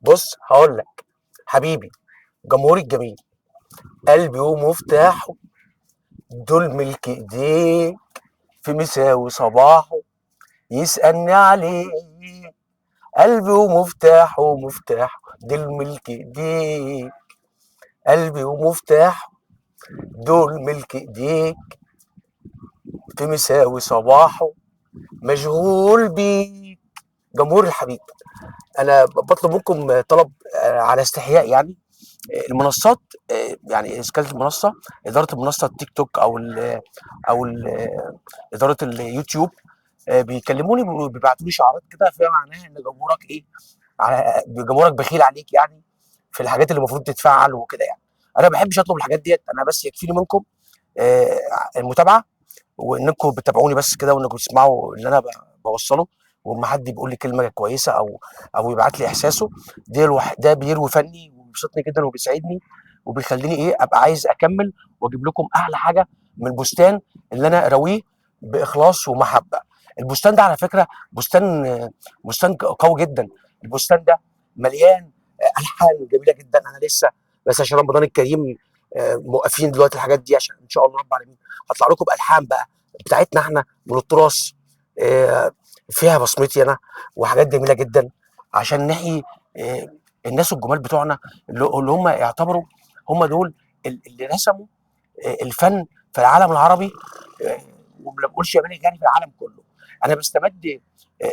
بص هقول لك، حبيبي جمهوري الجميل، قلبي ومفتاحه دول ملك ايديك، في مساوي صباحه يسألني عليه. قلبي ومفتاحه مفتاحه دول ملك ايديك، قلبي ومفتاحه دول ملك ايديك، في مساوي صباحه مشغول بيك. جمهور الحبيب، انا بطلب منكم طلب على استحياء يعني. المنصات، يعني اذا كانت المنصه، اداره المنصه التيك توك او اداره اليوتيوب، بيكلموني بيبعتوا لي شعارات كده فيها معناها ان جمهورك ايه، جمهورك بخيل عليك يعني في الحاجات اللي المفروض تتفعل وكده يعني. انا ما بحبش اطلب الحاجات ديت، انا بس يكفيني منكم آه، المتابعه، وانكم بتتابعوني بس كده، وانكم تسمعوا اللي انا بوصله. واما حد بيقول لي كلمه كويسه او يبعت لي احساسه، ده بيروي فني وبيبسطني جدا وبيسعدني، وبيخليني ايه ابقى عايز اكمل واجيب لكم احلى حاجه من البستان اللي انا راويه باخلاص ومحبه. البستان ده على فكره بستان قوي جدا. البستان ده مليان الحان جميله جدا. انا لسه بس عشان رمضان الكريم موقفين دلوقتي الحاجات دي، عشان ان شاء الله رب العالمين هطلع لكم بالحان بقى بتاعتنا احنا من التراث، آه، فيها بصمتي انا وحاجات جميله جدا، عشان نحيي آه، الناس الجمال بتوعنا، اللي هم يعتبروا هم دول اللي رسموا الفن في العالم العربي، آه، وما بقولش ياباني يعني في العالم كله. انا بستمد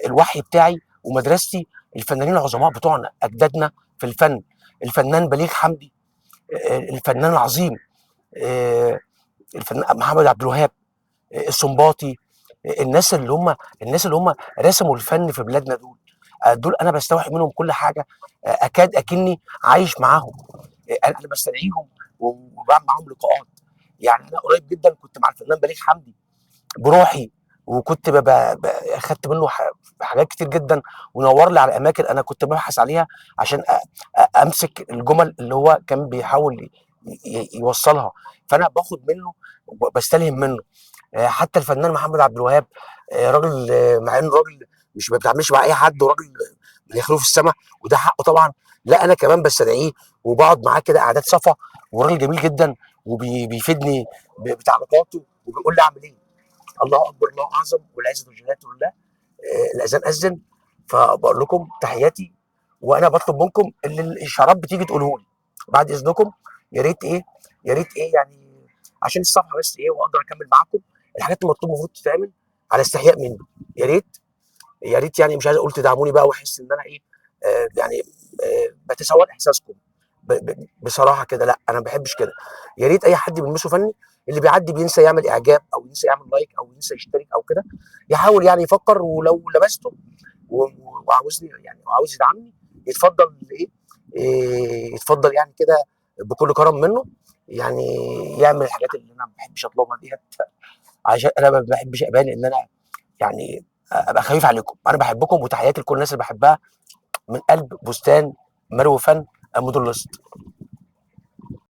الوحي بتاعي ومدرستي الفنانين العظماء بتوعنا اجدادنا في الفن. الفنان بليغ حمدي، الفنان العظيم آه، الفنان محمد عبد الوهاب، السنباطي، الناس اللي هم رسموا الفن في بلادنا دول، دول انا بستوحي منهم كل حاجه، اكاد اكني عايش معاهم. انا بستدعيهم وبعمل معاهم لقاءات. يعني انا قريب جدا كنت مع الفنان بليغ حمدي بروحي، وكنت اخدت منه حاجات كتير جدا، ونور لي على اماكن انا كنت ببحث عليها عشان امسك الجمل اللي هو كان بيحاول يوصلها. فانا باخد منه وبستلهم منه. حتى الفنان محمد عبد الوهاب، راجل، مع انه راجل مش ما بيتعاملش مع اي حد، وراجل من يخلوه في السماء وده حقه طبعا. لا انا كمان بستدعيه وبقعد معاه كده قعدات صفا، وراجل جميل جدا وبيفيدني بتعليقاته وبيقول لي اعمل ايه. الله اكبر، الله اعظم، والعزه والجلال لله. الاذان اذن، فبقول لكم تحياتي. وانا بطلب منكم اللي الاشارات بتيجي تقوله لي بعد اذنكم. يا ريت ايه، يا ريت ايه يعني، عشان الصفحه بس ايه واقدر اكمل معاكم الحاجات المطلوبه المفروض تتعمل على استحياء مني. يا ريت، يا ريت يعني مش عايز اقول تدعموني بقى واحس ان انا ايه، يعني بتسول احساسكم بصراحه كده. لا انا ما بحبش كده. يا ريت اي حد بيلمسه فني، اللي بيعدي بينسى يعمل اعجاب او ينسى يعمل لايك او ينسى يشترك او كده، يحاول يعني يفكر، ولو لمسته وعاوزني يعني وعاوز يدعمني يتفضل ايه، يتفضل يعني كده بكل كرم منه، يعني يعمل الحاجات اللي انا ما بحبش اطلبها ديت، عشان انا ما بحبش ابان ان انا يعني ابقى خفيف عليكم. انا بحبكم، وتحياتي لكل الناس اللي بحبها من قلب بستان مروي فن الموديل ليست.